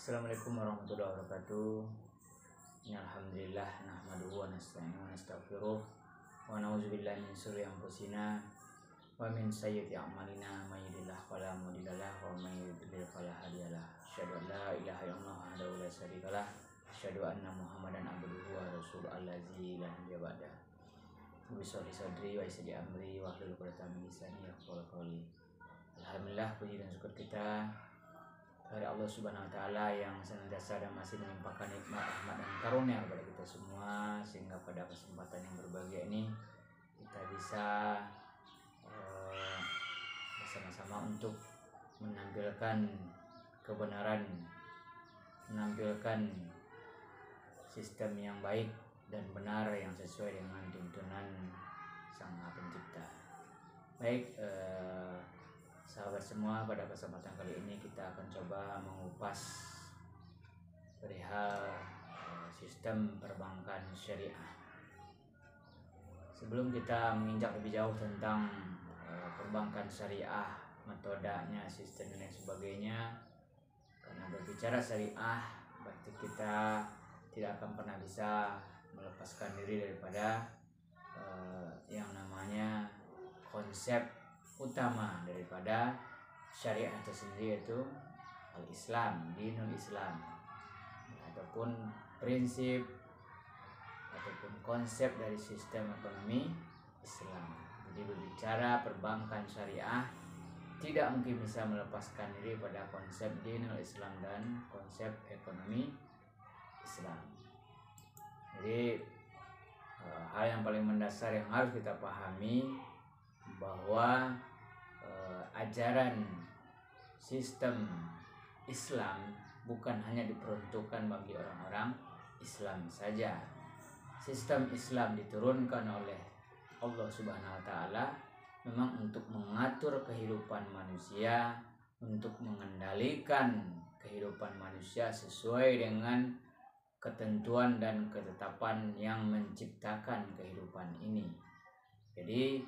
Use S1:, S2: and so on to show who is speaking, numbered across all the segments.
S1: Assalamualaikum warahmatullahi wabarakatuh. Alhamdulillah nahmaduhu wa nasta'inuhu wa nastaghfiruh wa na'udzubillahi min syururi anfusina wa min sayyiati a'malina may yahdihillahu fala mudhillalah wa may yudhlil fala hadiyalah. Asyhadu an la ilaha illallah wahdahu la syarikalah, asyhadu anna Muhammadan abduhu wa rasuluhu allazi la nabiyya ba'da. Bismillah sadri wa isri amri wa hlul 'uqdatam min lisani yafqahu qawli. Alhamdulillah, puji dan syukur kita kepada Allah Subhanahu wa taala yang senantiasa dan masih melimpahkan nikmat, rahmat dan karunia kepada kita semua, sehingga pada kesempatan yang berbahagia ini kita bisa bersama-sama untuk menampilkan kebenaran, menampilkan sistem yang baik dan benar yang sesuai dengan tuntunan Sang Maha Pencipta. Baik, sahabat semua, pada kesempatan kali ini kita akan coba mengupas perihal sistem perbankan syariah. Sebelum kita menginjak lebih jauh tentang perbankan syariah, metodenya, sistem dan lain sebagainya, karena berbicara syariah berarti kita tidak akan pernah bisa melepaskan diri daripada yang namanya konsep utama daripada syariah itu sendiri, yaitu al-Islam, dinul Islam, ataupun prinsip ataupun konsep dari sistem ekonomi Islam. Jadi berbicara perbankan syariah tidak mungkin bisa melepaskan diri pada konsep dinul Islam dan konsep ekonomi Islam. Jadi hal yang paling mendasar yang harus kita pahami bahwa ajaran sistem Islam bukan hanya diperuntukkan bagi orang-orang Islam saja. Sistem Islam diturunkan oleh Allah Subhanahu wa taala memang untuk mengatur kehidupan manusia, untuk mengendalikan kehidupan manusia sesuai dengan ketentuan dan ketetapan yang menciptakan kehidupan ini. Jadi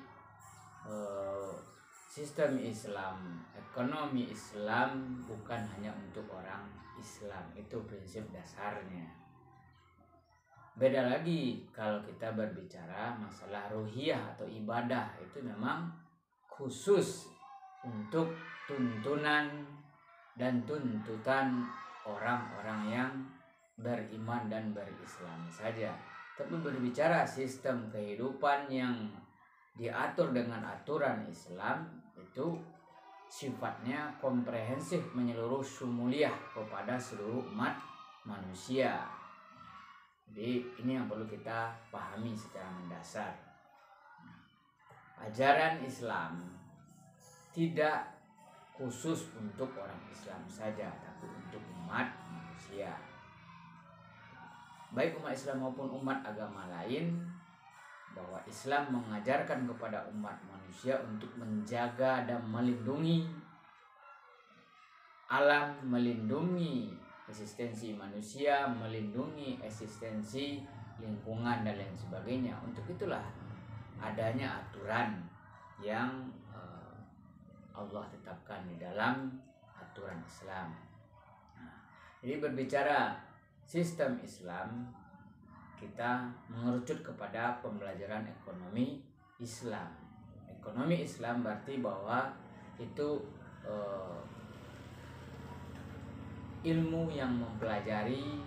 S1: sistem Islam, ekonomi Islam bukan hanya untuk orang Islam, itu prinsip dasarnya. Beda lagi kalau kita berbicara masalah ruhiyah atau ibadah, itu memang khusus untuk tuntunan dan tuntutan orang-orang yang beriman dan berislam saja. Tapi berbicara sistem kehidupan yang diatur dengan aturan Islam, itu sifatnya komprehensif, menyeluruh, syumuliyah kepada seluruh umat manusia. Jadi ini yang perlu kita pahami secara mendasar. Ajaran Islam tidak khusus untuk orang Islam saja, tapi untuk umat manusia, baik umat Islam maupun umat agama lain, bahwa Islam mengajarkan kepada umat manusia untuk menjaga dan melindungi alam, melindungi eksistensi manusia, melindungi eksistensi lingkungan dan lain sebagainya. Untuk itulah adanya aturan yang Allah tetapkan di dalam aturan Islam. Jadi berbicara sistem Islam, kita mengerucut kepada pembelajaran ekonomi Islam. Ekonomi Islam berarti bahwa itu ilmu yang mempelajari,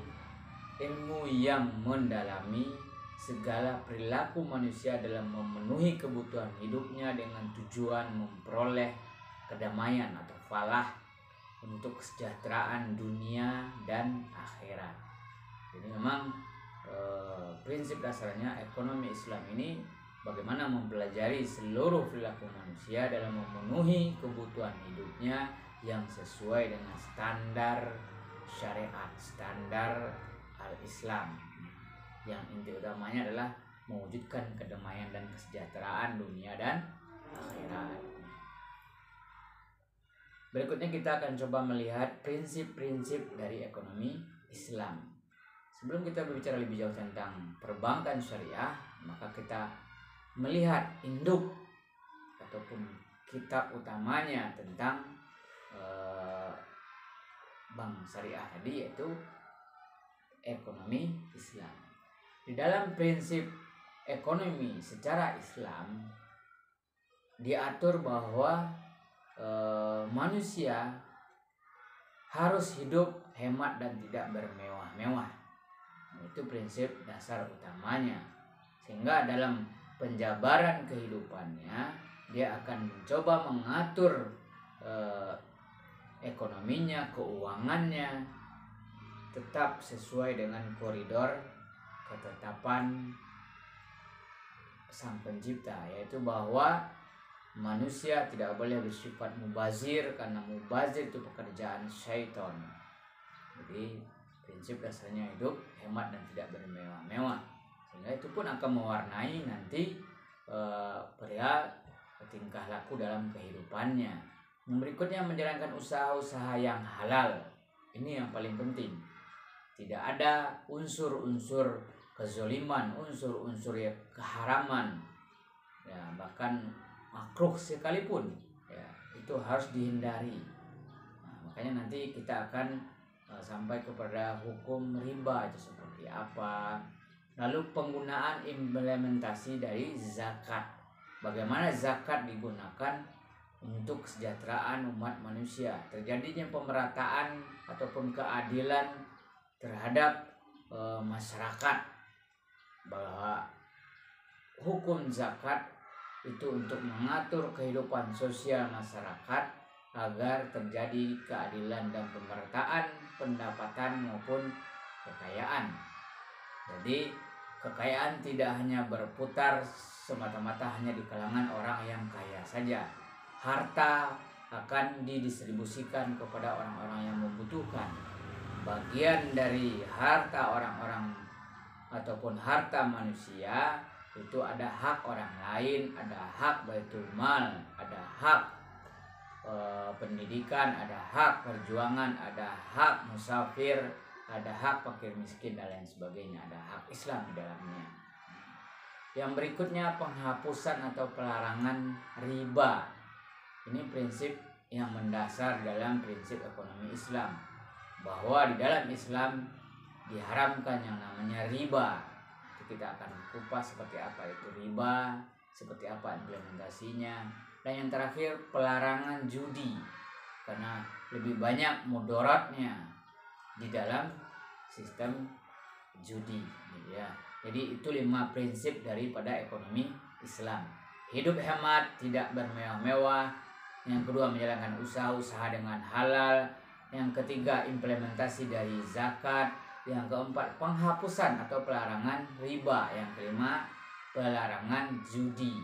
S1: ilmu yang mendalami segala perilaku manusia dalam memenuhi kebutuhan hidupnya dengan tujuan memperoleh kedamaian atau falah untuk kesejahteraan dunia dan akhirat. Jadi memang prinsip dasarnya ekonomi Islam ini bagaimana mempelajari seluruh perilaku manusia dalam memenuhi kebutuhan hidupnya yang sesuai dengan standar syariat, standar al-Islam, yang inti utamanya adalah mewujudkan kedamaian dan kesejahteraan dunia dan akhirat. Berikutnya kita akan coba melihat prinsip-prinsip dari ekonomi Islam. Sebelum kita berbicara lebih jauh tentang perbankan syariah, maka kita melihat induk ataupun kitab utamanya tentang bank syariah tadi, yaitu ekonomi Islam. Di dalam prinsip ekonomi secara Islam diatur bahwa manusia harus hidup hemat dan tidak bermewah-mewah. Itu prinsip dasar utamanya. Sehingga dalam penjabaran kehidupannya dia akan mencoba mengatur ekonominya, keuangannya tetap sesuai dengan koridor ketetapan Sang Pencipta, yaitu bahwa manusia tidak boleh bersifat mubazir, karena mubazir itu pekerjaan syaitan. Jadi prinsip dasarnya hidup hemat dan tidak bermewah-mewah, sehingga itu pun akan mewarnai nanti pria tingkah laku dalam kehidupannya. Yang berikutnya menjalankan usaha-usaha yang halal. Ini yang paling penting. Tidak ada unsur-unsur kezoliman, unsur-unsur keharaman, ya, bahkan makruh sekalipun, ya, itu harus dihindari. Nah, makanya nanti kita akan sampai kepada hukum riba itu seperti apa. Lalu penggunaan implementasi dari zakat. Bagaimana zakat digunakan untuk kesejahteraan umat manusia, terjadinya pemerataan ataupun keadilan terhadap masyarakat, bahwa hukum zakat itu untuk mengatur kehidupan sosial masyarakat agar terjadi keadilan dan pemerataan pendapatan maupun kekayaan. Jadi kekayaan tidak hanya berputar semata-mata hanya di kalangan orang yang kaya saja. Harta akan didistribusikan kepada orang-orang yang membutuhkan. Bagian dari harta orang-orang ataupun harta manusia itu ada hak orang lain, ada hak baitul mal, ada hak pendidikan, ada hak perjuangan, ada hak musafir, ada hak fakir miskin dan lain sebagainya, ada hak Islam di dalamnya. Yang berikutnya penghapusan atau pelarangan riba. Ini prinsip yang mendasar dalam prinsip ekonomi Islam, bahwa di dalam Islam diharamkan yang namanya riba. Itu kita akan kupas seperti apa itu riba, seperti apa implementasinya. Dan yang terakhir pelarangan judi, karena lebih banyak mudaratnya di dalam sistem judi, ya. Jadi itu 5 prinsip daripada ekonomi Islam. Hidup hemat, tidak bermewah-mewah. Yang kedua menjalankan usaha-usaha dengan halal. Yang ketiga implementasi dari zakat. Yang keempat penghapusan atau pelarangan riba. Yang kelima pelarangan judi.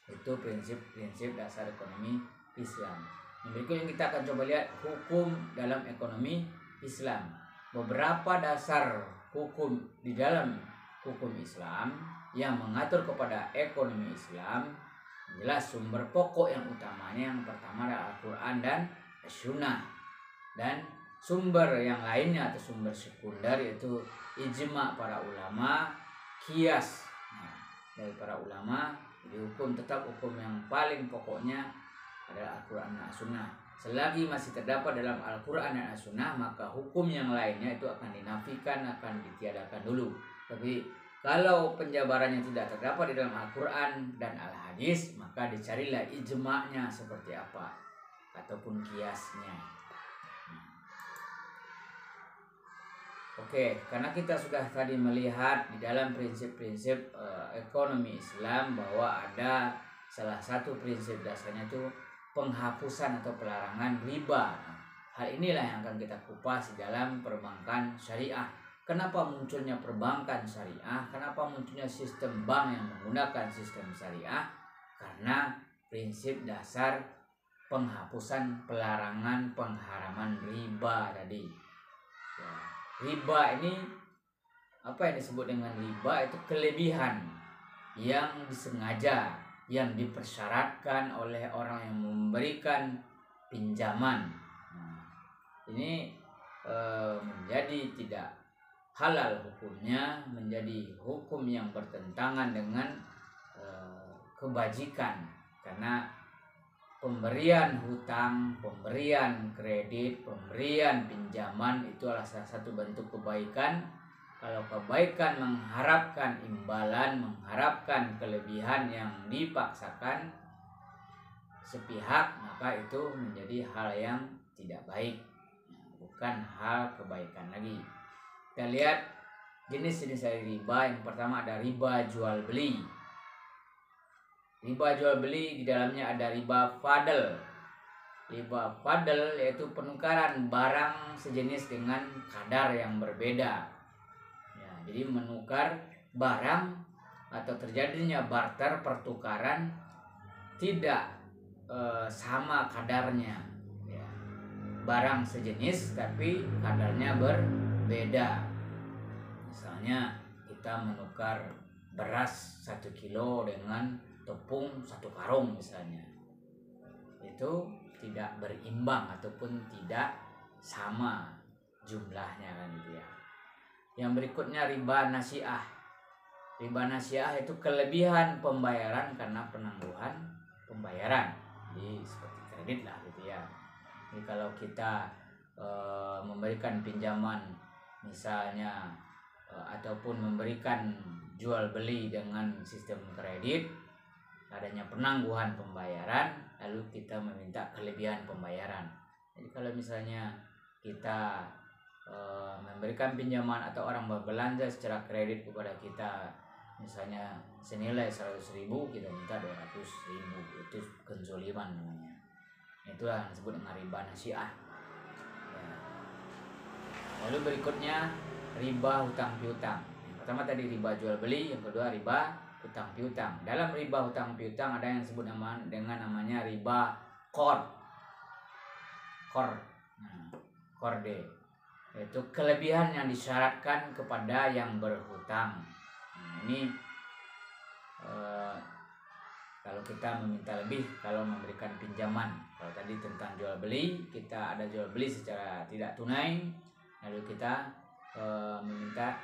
S1: Itu prinsip-prinsip dasar ekonomi Islam. Yang berikutnya kita akan coba lihat hukum dalam ekonomi Islam. Beberapa dasar hukum di dalam hukum Islam yang mengatur kepada ekonomi Islam. Jelas sumber pokok yang utamanya yang pertama adalah Al-Quran dan Sunnah, dan sumber yang lainnya atau sumber sekunder yaitu ijma para ulama, kias dari para ulama. Di hukum tetap hukum yang paling pokoknya adalah Al-Quran dan Sunnah. Selagi masih terdapat dalam Al-Quran dan As-Sunnah, maka hukum yang lainnya itu akan dinafikan, akan ditiadakan dulu. Tapi kalau penjabarannya tidak terdapat di dalam Al-Quran dan Al-Hadis, maka dicarilah ijma'nya seperti apa, ataupun kiasnya. Oke, karena kita sudah tadi melihat di dalam prinsip-prinsip ekonomi Islam bahwa ada salah satu prinsip dasarnya itu penghapusan atau pelarangan riba. Hal inilah yang akan kita kupas di dalam perbankan syariah. Kenapa munculnya perbankan syariah? Kenapa munculnya sistem bank yang menggunakan sistem syariah? Karena prinsip dasar penghapusan, pelarangan, pengharaman riba tadi. Ya, riba ini apa yang disebut dengan riba? Itu kelebihan yang disengaja, yang dipersyaratkan oleh orang yang memberikan pinjaman. Nah, ini menjadi tidak halal hukumnya, menjadi hukum yang bertentangan dengan kebajikan, karena pemberian hutang, pemberian kredit, pemberian pinjaman itu adalah salah satu bentuk kebaikan. Kalau kebaikan mengharapkan imbalan, mengharapkan kelebihan yang dipaksakan sepihak, maka itu menjadi hal yang tidak baik, bukan hal kebaikan lagi. Kita lihat jenis-jenis dari riba. Yang pertama ada riba jual beli. Riba jual beli di dalamnya ada riba fadl. Riba fadl yaitu penukaran barang sejenis dengan kadar yang berbeda. Ya, jadi menukar barang atau terjadinya barter pertukaran tidak sama kadarnya. Ya, barang sejenis tapi kadarnya berbeda. Misalnya kita menukar beras 1 kilo dengan tepung 1 karung misalnya, itu tidak berimbang ataupun tidak sama jumlahnya kan gitu ya. Yang berikutnya riba nasiah. Riba nasiah itu kelebihan pembayaran karena penangguhan pembayaran. Jadi seperti kredit lah gitu ya. Jadi kalau kita memberikan pinjaman misalnya ataupun memberikan jual beli dengan sistem kredit, adanya penangguhan pembayaran, lalu kita meminta kelebihan pembayaran. Jadi kalau misalnya kita memberikan pinjaman atau orang berbelanja secara kredit kepada kita misalnya senilai 100.000, kita minta 200.000, itu kenzoliman namanya. Itulah yang disebut dengan riba nasiah. Ya. Lalu berikutnya riba hutang piutang. Yang pertama tadi riba jual beli, yang kedua riba hutang piutang. Dalam riba hutang piutang ada yang disebut dengan namanya riba korde, yaitu kelebihan yang disyaratkan kepada yang berhutang. Ini kalau kita meminta lebih kalau memberikan pinjaman. Kalau tadi tentang jual beli, kita ada jual beli secara tidak tunai, lalu kita meminta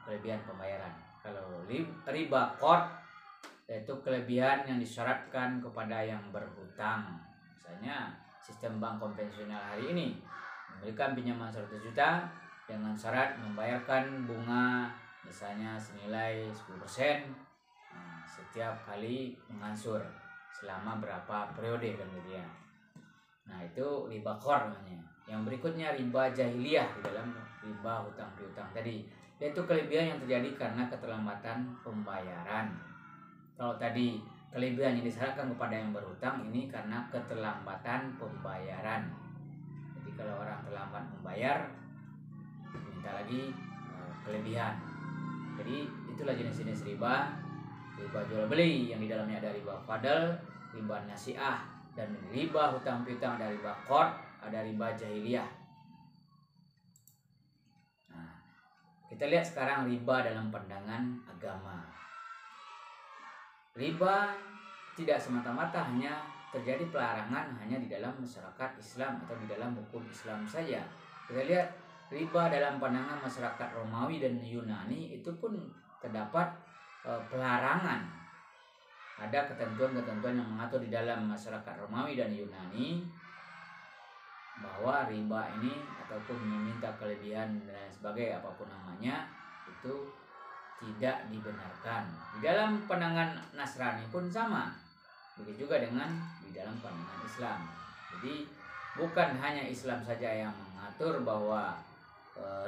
S1: kelebihan pembayaran. Kalau riba qard yaitu kelebihan yang disyaratkan kepada yang berhutang. Misalnya sistem bank konvensional hari ini memberikan pinjaman 100 juta dengan syarat membayarkan bunga misalnya senilai 10% setiap kali mengansur selama berapa periode kan gitu ya. Nah, itu riba qard namanya. Yang berikutnya riba jahiliyah di dalam riba hutang piutang tadi, yaitu kelebihan yang terjadi karena keterlambatan pembayaran. Kalau tadi kelebihan yang disyaratkan kepada yang berhutang, ini karena keterlambatan pembayaran. Jadi kalau orang terlambat membayar, minta lagi kelebihan. Jadi itulah jenis-jenis riba. Riba jual beli yang di dalamnya ada riba fadl, riba nasiah, dan riba hutang piutang ada riba qard, ada riba jahiliyah. Nah, kita lihat sekarang riba dalam pandangan agama. Riba tidak semata-mata hanya terjadi pelarangan hanya di dalam masyarakat Islam atau di dalam hukum Islam saja. Kita lihat riba dalam pandangan masyarakat Romawi dan Yunani itu pun terdapat pelarangan. Ada ketentuan-ketentuan yang mengatur di dalam masyarakat Romawi dan Yunani bahwa riba ini ataupun meminta kelebihan dan sebagai apapun namanya itu tidak dibenarkan. Di dalam pandangan Nasrani pun sama. Begitu juga dengan di dalam pandangan Islam. Jadi bukan hanya Islam saja yang mengatur bahwa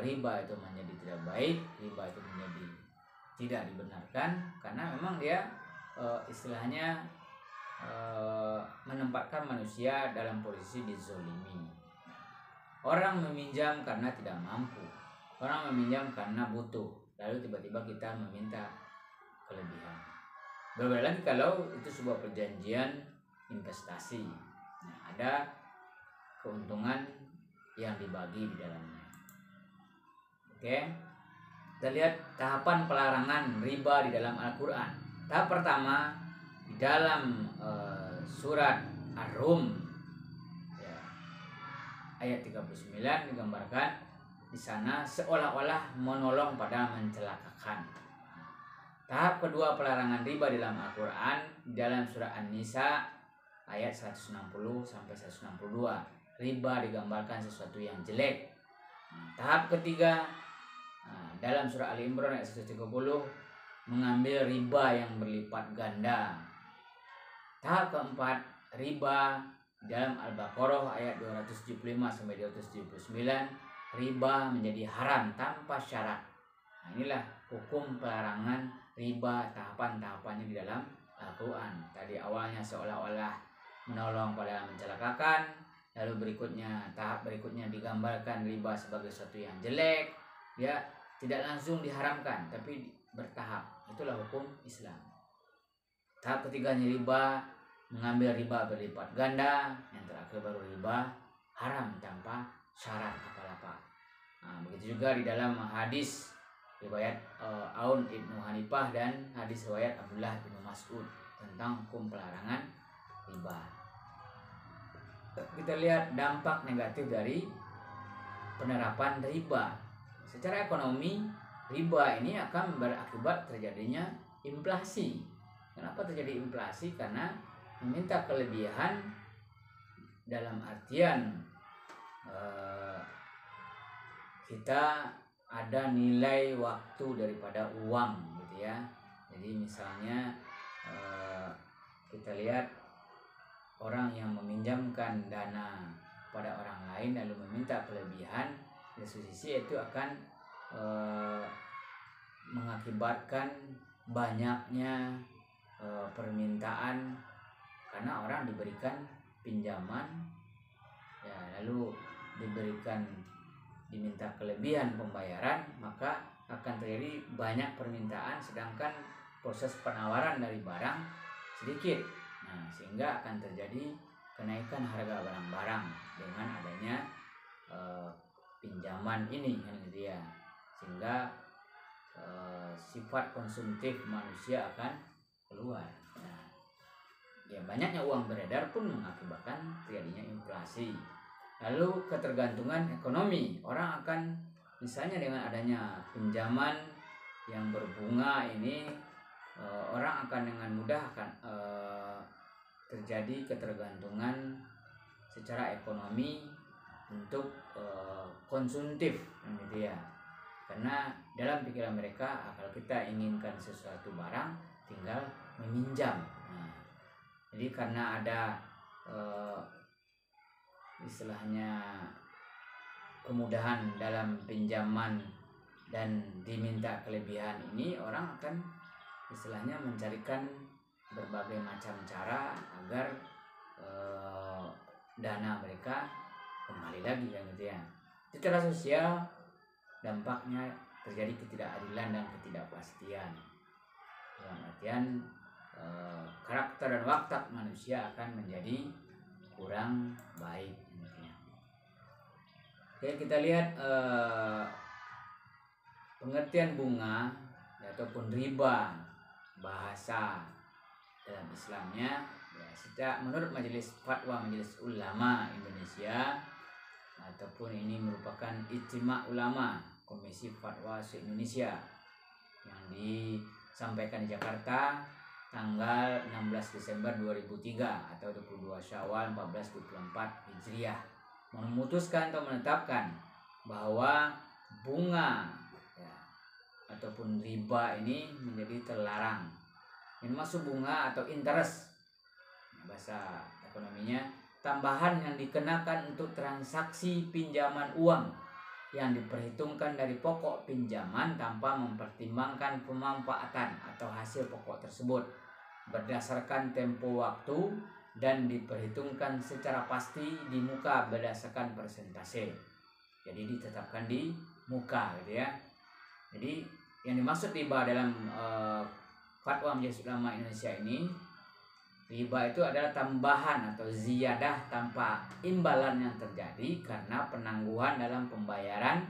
S1: riba itu menjadi tidak baik, riba itu menjadi tidak dibenarkan, karena memang dia istilahnya menempatkan manusia dalam posisi dizolimi. Orang meminjam karena tidak mampu, orang meminjam karena butuh, lalu tiba-tiba kita meminta kelebihan. Berbeda lagi kalau itu sebuah perjanjian investasi, nah, ada keuntungan yang dibagi di dalamnya. Oke, kita lihat tahapan pelarangan riba di dalam Al-Quran. Tahap pertama di dalam surat Ar-Rum ya, ayat 39 digambarkan di sana seolah-olah menolong pada mencelakakan. Tahap kedua pelarangan riba dalam Al-Quran di dalam surah An-Nisa ayat 160 sampai 162. Riba digambarkan sesuatu yang jelek. Tahap ketiga dalam surah Ali Imran ayat 130, mengambil riba yang berlipat ganda. Tahap keempat, riba dalam Al-Baqarah ayat 275 sampai 279, riba menjadi haram tanpa syarat. Inilah hukum pelarangan riba, tahapan-tahapannya di dalam Al-Quran. Tadi awalnya seolah-olah menolong pada mencelakakan, lalu berikutnya tahap berikutnya digambarkan riba sebagai sesuatu yang jelek, ya tidak langsung diharamkan tapi bertahap. Itulah hukum Islam. Tahap ketiganya riba, mengambil riba berlipat ganda. Yang terakhir baru riba haram tanpa syarat apa-apa. Begitu juga di dalam hadis riwayat Aun Ibnu Hanifah dan hadis riwayat Abdullah bin Mas'ud tentang hukum pelarangan riba. Kita lihat dampak negatif dari penerapan riba. Secara ekonomi, riba ini akan berakibat terjadinya inflasi. Kenapa terjadi inflasi? Karena meminta kelebihan dalam artian kita ada nilai waktu daripada uang gitu ya. Jadi misalnya kita lihat orang yang meminjamkan dana pada orang lain lalu meminta kelebihan, di sisi itu akan mengakibatkan banyaknya permintaan karena orang diberikan pinjaman ya, lalu diminta kelebihan pembayaran, maka akan terjadi banyak permintaan sedangkan proses penawaran dari barang sedikit. Sehingga akan terjadi kenaikan harga barang-barang dengan adanya pinjaman ini kan gitu ya. Sehingga sifat konsumtif manusia akan keluar. Ya banyaknya uang beredar pun mengakibatkan terjadinya inflasi. Lalu ketergantungan ekonomi, orang akan misalnya dengan adanya pinjaman yang berbunga ini, orang akan dengan mudah akan terjadi ketergantungan secara ekonomi untuk konsumtif gitu ya. Karena dalam pikiran mereka kalau kita inginkan sesuatu barang tinggal meminjam. Jadi karena ada istilahnya kemudahan dalam pinjaman dan diminta kelebihan ini, orang akan istilahnya mencarikan berbagai macam cara agar dana mereka kembali lagi kan gitu ya. Secara sosial dampaknya terjadi ketidakadilan dan ketidakpastian. Dalam artian karakter dan watak manusia akan menjadi kurang baik. Oke, kita lihat pengertian bunga ataupun riba bahasa dalam Islamnya ya, menurut Majelis Fatwa Majelis Ulama Indonesia ataupun ini merupakan Ijtima Ulama Komisi Fatwa se-Indonesia yang disampaikan di Jakarta tanggal 16 Desember 2003 atau 22 Syawal 1424 Hijriah, memutuskan atau menetapkan bahwa bunga ya, ataupun riba ini menjadi terlarang. Ini masuk bunga atau interest, bahasa ekonominya, tambahan yang dikenakan untuk transaksi pinjaman uang yang diperhitungkan dari pokok pinjaman tanpa mempertimbangkan pemanfaatan atau hasil pokok tersebut berdasarkan tempo waktu dan diperhitungkan secara pasti di muka berdasarkan persentase. Jadi ditetapkan di muka gitu ya. Jadi yang dimaksud riba dalam Fatwa Majelis Ulama Indonesia ini, riba itu adalah tambahan atau ziyadah tanpa imbalan yang terjadi karena penangguhan dalam pembayaran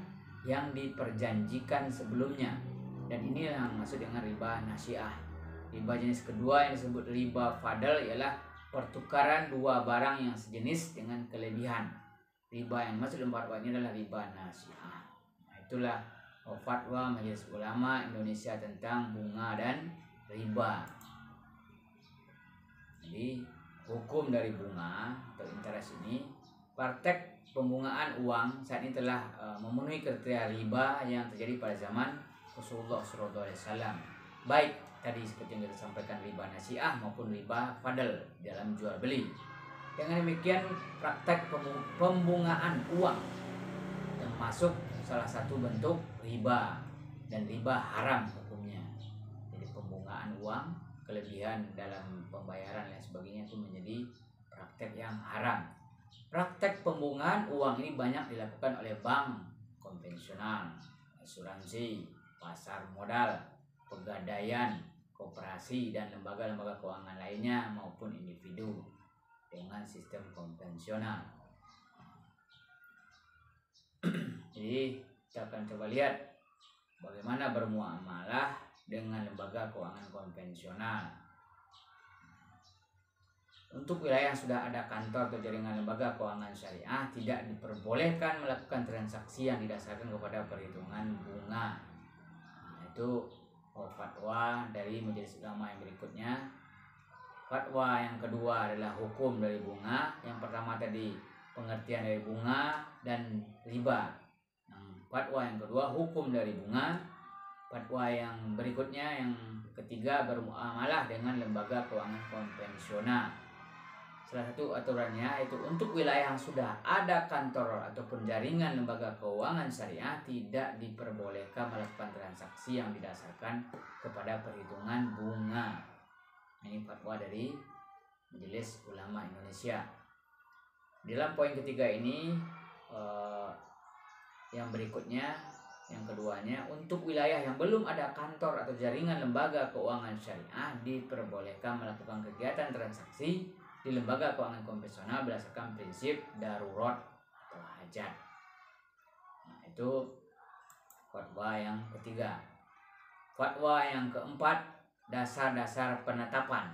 S1: yang diperjanjikan sebelumnya. Dan ini yang maksud dengan riba nasiah. Riba jenis kedua yang disebut riba fadl ialah pertukaran dua barang yang sejenis dengan kelebihan. Riba yang maksud dalam fatwa ini adalah riba nasiah. Itulah Fatwa Majelis Ulama Indonesia tentang bunga dan riba. Jadi hukum dari bunga atau interest ini, praktek pembungaan uang saat ini telah memenuhi kriteria riba yang terjadi pada zaman Rasulullah SAW. Baik tadi seperti yang kita sampaikan, riba nasiah maupun riba fadl dalam jual beli. Dengan demikian, praktek pembungaan uang termasuk salah satu bentuk riba, dan riba haram hukumnya. Jadi pembungaan uang, kelebihan dalam pembayaran dan sebagainya itu menjadi praktek yang haram. Praktek pembungaan uang ini banyak dilakukan oleh bank konvensional, asuransi, pasar modal, pegadaian, koperasi, dan lembaga-lembaga keuangan lainnya maupun individu dengan sistem konvensional. Jadi kita akan coba lihat bagaimana bermuamalah dengan lembaga keuangan konvensional. Untuk wilayah yang sudah ada kantor atau jaringan lembaga keuangan syariah, tidak diperbolehkan melakukan transaksi yang didasarkan kepada perhitungan bunga. Itu fatwa dari Majelis Ulama yang berikutnya. Fatwa yang kedua adalah hukum dari bunga. Yang pertama tadi pengertian dari bunga dan riba. Fatwa yang kedua hukum dari bunga. Fatwa yang berikutnya, yang ketiga, bermuamalah dengan lembaga keuangan konvensional. Salah satu aturannya itu untuk wilayah yang sudah ada kantor ataupun jaringan lembaga keuangan syariah tidak diperbolehkan melakukan transaksi yang didasarkan kepada perhitungan bunga. Ini fatwa dari Majelis Ulama Indonesia. Dalam poin ketiga ini, yang berikutnya, yang keduanya, untuk wilayah yang belum ada kantor atau jaringan lembaga keuangan syariah diperbolehkan melakukan kegiatan transaksi di lembaga keuangan konvensional berdasarkan prinsip darurat atau hajat. Nah, itu fatwa yang ketiga. Fatwa yang keempat, dasar-dasar penetapan.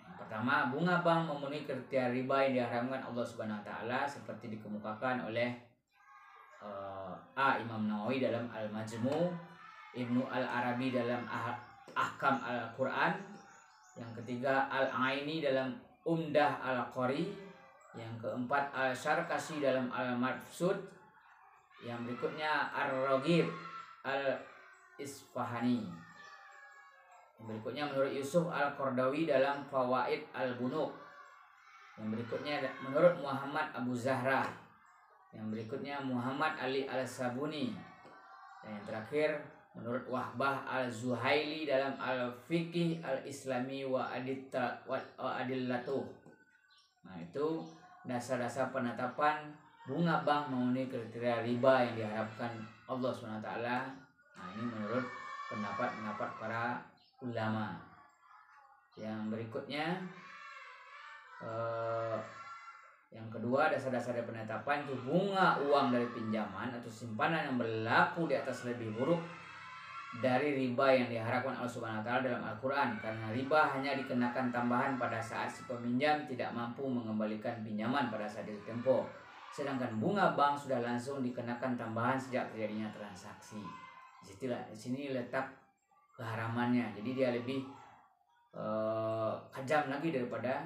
S1: Yang pertama, bunga bank memenuhi kriteria riba yang diharamkan Allah Subhanahu wa taala seperti dikemukakan oleh Imam Nawawi dalam Al-Majmu', Ibnu Al-Arabi dalam Ahkam Al-Quran. Yang ketiga, Al-Aini dalam Umdah Al-Qari. Yang keempat, Al-Syarkasi dalam Al-Mabsud. Yang berikutnya, Ar-Raghib Al-Isfahani. Yang berikutnya menurut Yusuf Al-Qardawi dalam Fawaid Al-Bunuk. Yang berikutnya menurut Muhammad Abu Zahra. Yang berikutnya Muhammad Ali Al-Sabuni. Dan yang terakhir menurut Wahbah Al-Zuhaili dalam Al-Fiqih Al-Islami wa Adillatuh. Nah, itu dasar-dasar penetapan bunga bank memenuhi kriteria riba yang diharapkan Allah SWT. Nah, ini menurut pendapat para ulama. Yang berikutnya, yang kedua, dasar-dasar penetapan itu bunga uang dari pinjaman atau simpanan yang berlaku di atas lebih buruk dari riba yang diharapkan Allah Subhanahu wa taala dalam Al-Qur'an, karena riba hanya dikenakan tambahan pada saat si peminjam tidak mampu mengembalikan pinjaman pada saat itu tempo. Sedangkan bunga bank sudah langsung dikenakan tambahan sejak terjadinya transaksi. Di sini letak keharamannya. Jadi dia lebih kejam lagi daripada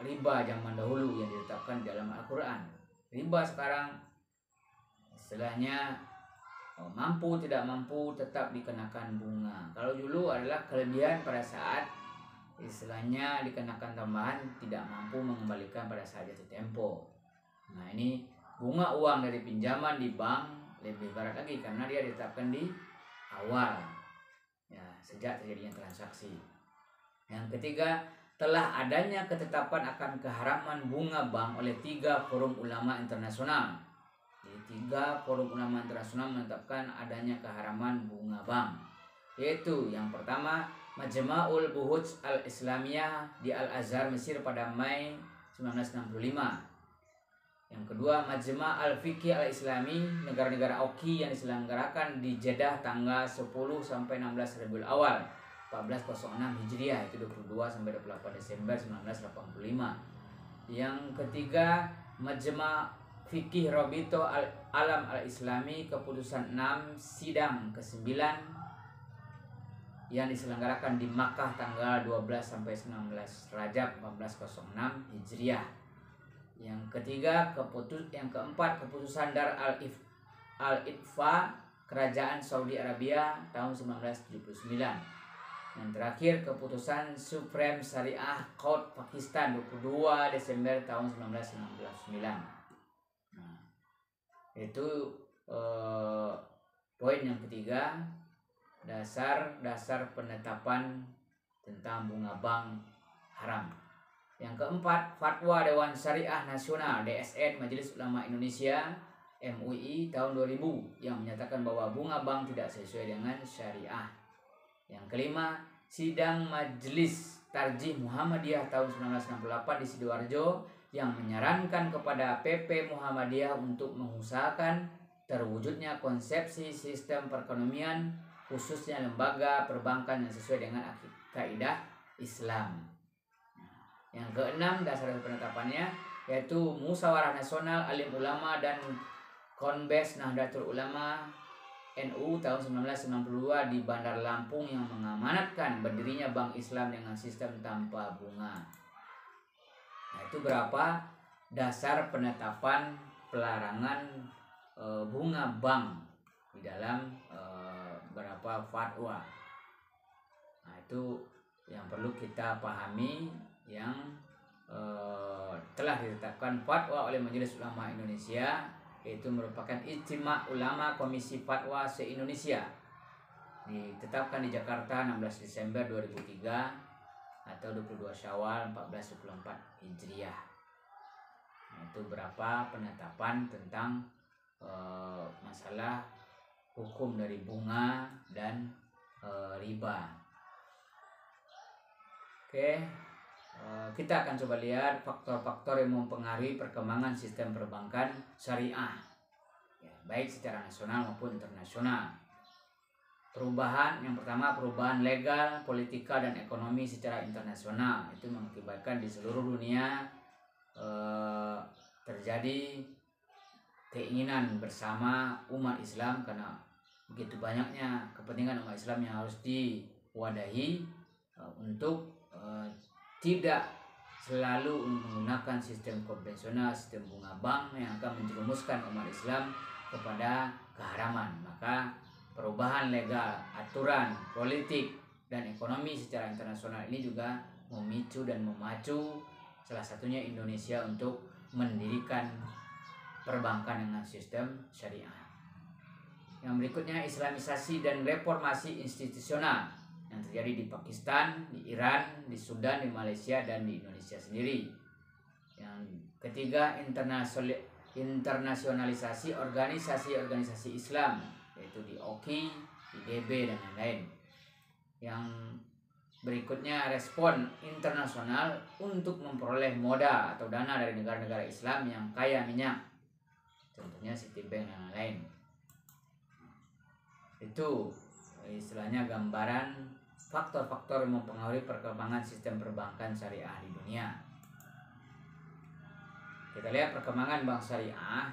S1: riba zaman dahulu yang ditetapkan dalam Al-Quran. Riba sekarang istilahnya mampu tidak mampu tetap dikenakan bunga. Kalau dulu adalah kelebihan pada saat istilahnya dikenakan tambahan tidak mampu mengembalikan pada saat jatuh tempo. Nah, ini bunga uang dari pinjaman di bank lebih berat lagi karena dia ditetapkan di awal, ya, sejak terjadinya transaksi. Yang ketiga, telah adanya ketetapan akan keharaman bunga bank oleh 3 forum ulama internasional. Jadi 3 forum ulama internasional menetapkan adanya keharaman bunga bank, yaitu yang pertama Majma'ul Buhuth Al-Islamiyah di Al-Azhar Mesir pada Mei 1965. Yang kedua, Majma' Al-Fiqih Al-Islami negara-negara Oki yang diselenggarakan di Jeddah tanggal 10 sampai 16 Rabiul Awal 1406 Hijriah, itu 22 sampai 28 Desember 1985. Yang ketiga, Majma' Fikih Rabito Alam Al-Islami keputusan 6 sidang ke-9 yang diselenggarakan di Makkah tanggal 12 sampai 19 Rajab 1406 Hijriah. Yang keempat keputusan Dar al-Ifta Kerajaan Saudi Arabia tahun 1979. Yang terakhir keputusan Supreme Syariah Court Pakistan 22 Desember tahun 1999. Nah, itu poin yang ketiga, dasar penetapan tentang bunga bank haram. Yang keempat, Fatwa Dewan Syariah Nasional DSN Majelis Ulama Indonesia MUI tahun 2000 yang menyatakan bahwa bunga bank tidak sesuai dengan syariah. Yang kelima, sidang Majelis Tarjih Muhammadiyah tahun 1968 di Sidoarjo yang menyarankan kepada PP Muhammadiyah untuk mengusahakan terwujudnya konsepsi sistem perekonomian khususnya lembaga perbankan yang sesuai dengan kaidah Islam. Yang keenam, dasar penetapannya yaitu Musyawarah Nasional Alim Ulama dan Konbes Nahdlatul Ulama NU tahun 1992 di Bandar Lampung yang mengamanatkan berdirinya Bank Islam dengan sistem tanpa bunga. Nah, itu berapa dasar penetapan pelarangan bunga bank di dalam beberapa fatwa. Nah, itu yang perlu kita pahami yang telah ditetapkan fatwa oleh Majelis Ulama Indonesia, yaitu merupakan Ijtima Ulama Komisi Fatwa se-Indonesia, ditetapkan di Jakarta 16 Desember 2003 atau 22 Syawal 1424 Hijriah. Nah, itu berapa penetapan tentang masalah hukum dari bunga dan riba. Oke, kita akan coba lihat faktor-faktor yang mempengaruhi perkembangan sistem perbankan syariah, ya, baik secara nasional maupun internasional. Yang pertama, perubahan legal, politika, dan ekonomi secara internasional. Itu mengakibatkan di seluruh dunia terjadi keinginan bersama umat Islam, karena begitu banyaknya kepentingan umat Islam yang harus diwadahi untuk tidak selalu menggunakan sistem konvensional, sistem bunga bank yang akan menjerumuskan umat Islam kepada keharaman. Maka perubahan legal, aturan, politik, dan ekonomi secara internasional ini juga memicu dan memacu salah satunya Indonesia untuk mendirikan perbankan dengan sistem syariah. Yang berikutnya, Islamisasi dan reformasi institusional yang terjadi di Pakistan, di Iran, di Sudan, di Malaysia, dan di Indonesia sendiri. Yang ketiga, internasionalisasi organisasi Islam, yaitu di OKI, di DB, dan lain-lain. Yang berikutnya, respon internasional untuk memperoleh moda atau dana dari negara-negara Islam yang kaya minyak, contohnya Citibank dan lain-lain. Itu istilahnya gambaran faktor-faktor yang mempengaruhi perkembangan sistem perbankan syariah di dunia. Kita lihat perkembangan bank syariah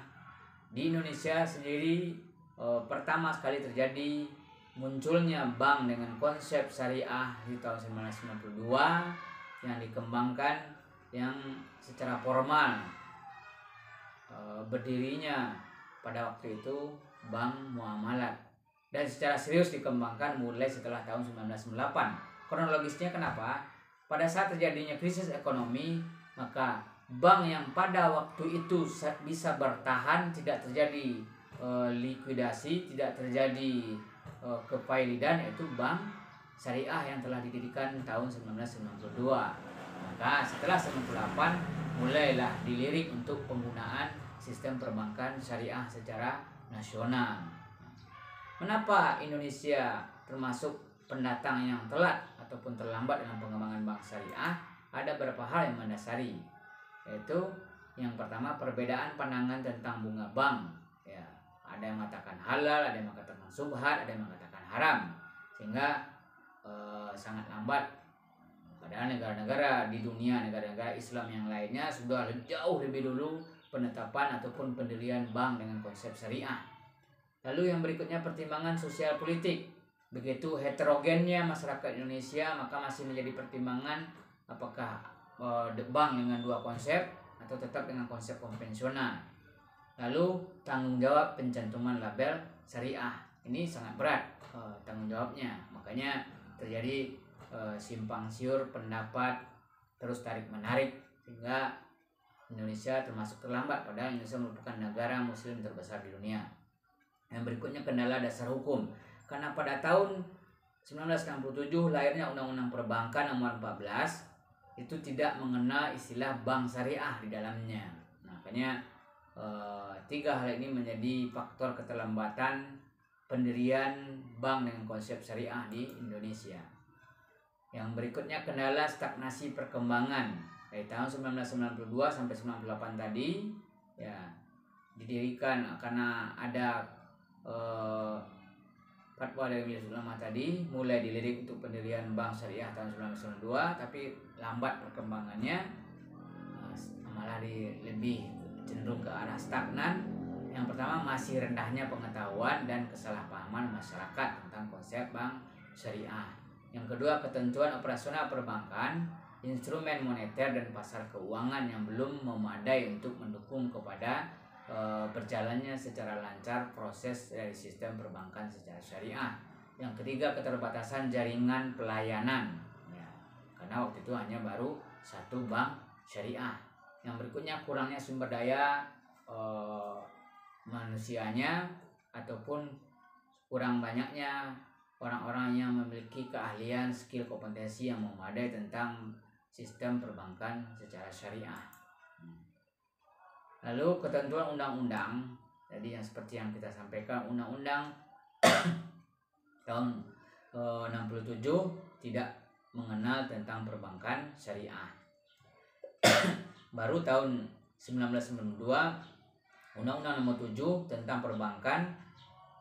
S1: di Indonesia sendiri. Pertama sekali terjadi munculnya bank dengan konsep syariah di tahun 1992 yang dikembangkan yang secara formal. Berdirinya pada waktu itu Bank Muamalat, dan secara serius dikembangkan mulai setelah tahun 1998. Kronologisnya kenapa? Pada saat terjadinya krisis ekonomi, maka bank yang pada waktu itu bisa bertahan, tidak terjadi likuidasi, tidak terjadi kepailidan, yaitu Bank Syariah yang telah didirikan tahun 1992. Maka setelah 1998 mulailah dilirik untuk penggunaan sistem perbankan syariah secara nasional. Kenapa Indonesia termasuk pendatang yang telat ataupun terlambat dalam pengembangan bank syariah? Ada beberapa hal yang mendasari, yaitu yang pertama, perbedaan pandangan tentang bunga bank. Ya, ada yang mengatakan halal, ada yang mengatakan subhat, ada yang mengatakan haram, sehingga sangat lambat. Padahal negara-negara di dunia, negara-negara Islam yang lainnya sudah jauh lebih dulu penetapan ataupun pendirian bank dengan konsep syariah. Lalu yang berikutnya, pertimbangan sosial politik. begitu heterogennya masyarakat Indonesia, maka masih menjadi pertimbangan apakah bank dengan dua konsep atau tetap dengan konsep konvensional. Lalu tanggung jawab pencantuman label syariah ini sangat berat tanggung jawabnya, makanya terjadi simpang siur pendapat, terus tarik menarik, sehingga Indonesia termasuk terlambat, padahal Indonesia merupakan negara muslim terbesar di dunia. Yang berikutnya kendala dasar hukum, karena pada tahun 1967 lahirnya Undang-Undang Perbankan nomor 14 itu tidak mengenal istilah bank syariah di dalamnya. Nah, makanya tiga hal ini menjadi faktor keterlambatan pendirian bank dengan konsep syariah di Indonesia. Yang berikutnya kendala stagnasi perkembangan. Dari tahun 1992 sampai 98 tadi ya didirikan karena ada fatwa dari Majelis Ulama tadi, mulai dilirik untuk pendirian bank syariah tahun 1992, tapi lambat perkembangannya, malah lebih cenderung ke arah stagnan. Yang pertama, masih rendahnya pengetahuan dan kesalahpahaman masyarakat tentang konsep bank syariah. Yang kedua, ketentuan operasional perbankan, instrumen moneter dan pasar keuangan yang belum memadai untuk mendukung kepada berjalannya secara lancar proses dari sistem perbankan secara syariah. Yang ketiga, keterbatasan jaringan pelayanan ya, karena waktu itu hanya baru satu bank syariah. Yang berikutnya, kurangnya sumber daya manusianya ataupun kurang banyaknya orang-orang yang memiliki keahlian, skill, kompetensi yang memadai tentang sistem perbankan secara syariah. Lalu ketentuan undang-undang, jadi yang seperti yang kita sampaikan, undang-undang tahun 67 tidak mengenal tentang perbankan syariah. Baru tahun 1992 Undang-Undang Nomor 7 tentang perbankan,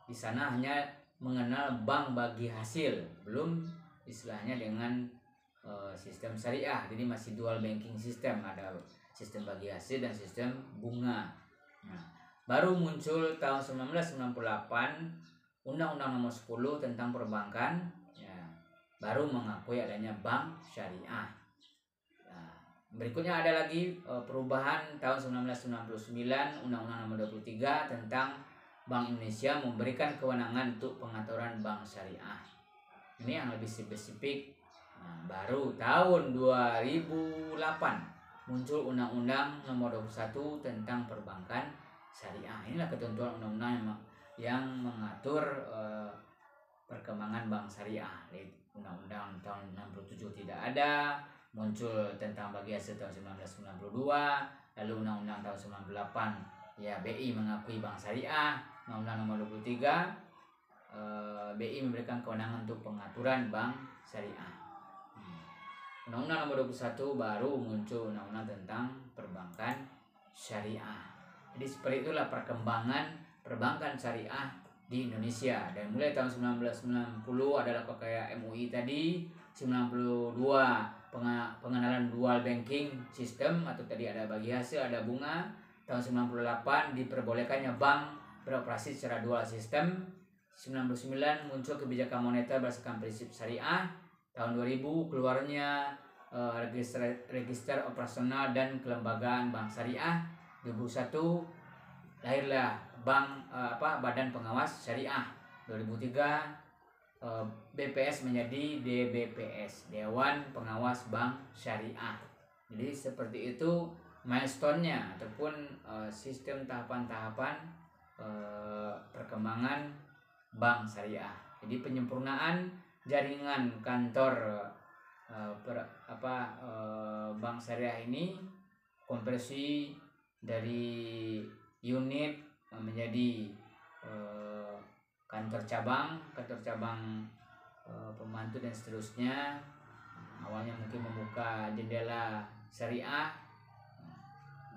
S1: di sana hanya mengenal bank bagi hasil, belum istilahnya dengan sistem syariah. Jadi masih dual banking system, ada sistem bagi hasil dan sistem bunga. Nah, baru muncul tahun 1998 Undang-Undang Nomor 10 tentang perbankan ya, baru mengakui adanya bank syariah. Nah, berikutnya ada lagi perubahan tahun 1999 Undang-Undang Nomor 23 tentang Bank Indonesia memberikan kewenangan untuk pengaturan bank syariah. Ini yang lebih spesifik. Nah, baru tahun 2008 muncul Undang-Undang Nomor 21 tentang perbankan syariah. Inilah ketentuan undang-undang yang mengatur perkembangan bank syariah. Undang-Undang tahun 67 tidak ada, muncul tentang bagi hasil tahun 1992, lalu Undang-Undang tahun 98 ya BI mengakui bank syariah. Undang-Undang Nomor 23 BI memberikan kewenangan untuk pengaturan bank syariah. Undang-Undang Nomor 21 baru muncul Undang-Undang tentang perbankan syariah. Jadi seperti itulah perkembangan perbankan syariah di Indonesia. Dan mulai tahun 1990 adalah kayak MUI tadi, 92 pengenalan dual banking system atau tadi ada bagi hasil, ada bunga. Tahun 98 diperbolehkannya bank beroperasi secara dual system. 99 muncul kebijakan moneter berdasarkan prinsip syariah. Tahun 2000 keluarnya register operasional dan kelembagaan bank syariah. 2001 lahirlah Badan Pengawas Syariah. 2003 BPS menjadi DBPS, Dewan Pengawas Bank Syariah. Jadi seperti itu milestone-nya ataupun sistem tahapan-tahapan perkembangan bank syariah. Jadi penyempurnaan jaringan kantor bank syariah ini, konversi dari unit menjadi kantor cabang pembantu dan seterusnya. Awalnya mungkin membuka jendela syariah.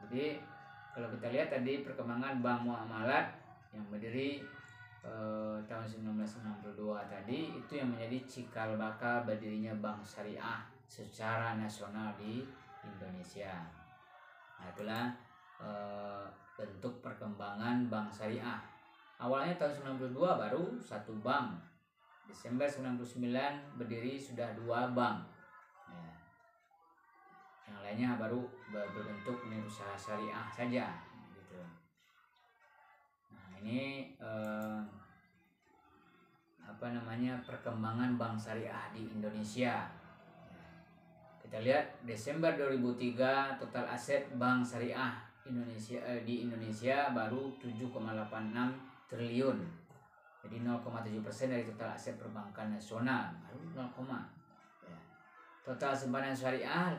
S1: Jadi kalau kita lihat tadi perkembangan bank muamalat yang berdiri tahun 1992 tadi, itu yang menjadi cikal bakal berdirinya bank syariah secara nasional di Indonesia. Nah, itulah bentuk perkembangan bank syariah. Awalnya tahun 92 baru satu bank Desember 99 berdiri sudah 2 bank. Ya. Yang lainnya baru berbentuk unit usaha syariah saja gitu. Nah, ini perkembangan bank syariah di Indonesia. Kita lihat Desember 2003 total aset bank syariah di Indonesia baru 7,86 triliun. Jadi 0,7% dari total aset perbankan nasional, baru 0, ya. Total simpanan syariah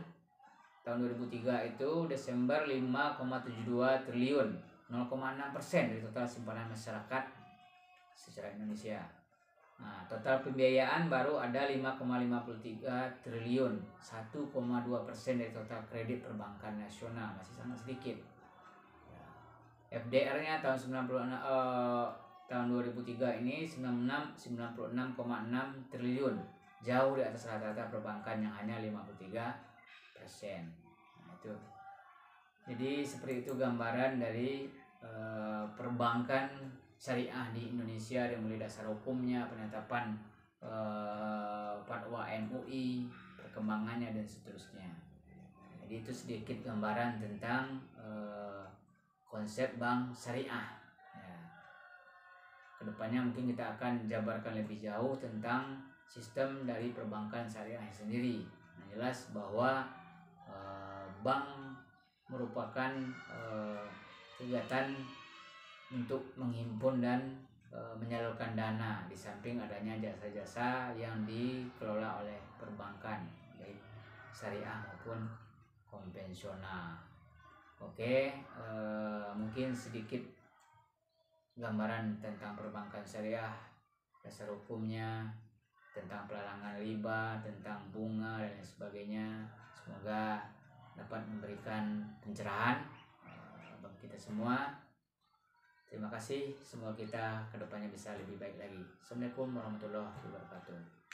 S1: tahun 2003 itu Desember 5,72 triliun, 0,6% dari total simpanan masyarakat secara Indonesia. Nah, total pembiayaan baru ada 5,53 triliun, 1,2% dari total kredit perbankan nasional, masih sangat sedikit. FDR-nya tahun 2003 ini 96,6 triliun, jauh di atas rata-rata perbankan yang hanya 53%. Nah, itu. Jadi seperti itu gambaran dari perbankan syariah di Indonesia, yang mulai dasar hukumnya, penetapan fatwa MUI, perkembangannya dan seterusnya. Jadi itu sedikit gambaran tentang konsep bank syariah. Ya. Kedepannya mungkin kita akan jabarkan lebih jauh tentang sistem dari perbankan syariah sendiri. Nah, jelas bahwa bank merupakan kegiatan untuk menghimpun dan menyalurkan dana, di samping adanya jasa-jasa yang dikelola oleh perbankan baik syariah maupun konvensional. Oke, mungkin sedikit gambaran tentang perbankan syariah, dasar hukumnya, tentang pelarangan riba, tentang bunga dan lain sebagainya. Semoga dapat memberikan pencerahan bagi kita semua. Terima kasih, semoga kita kedepannya bisa lebih baik lagi. Assalamualaikum warahmatullahi wabarakatuh.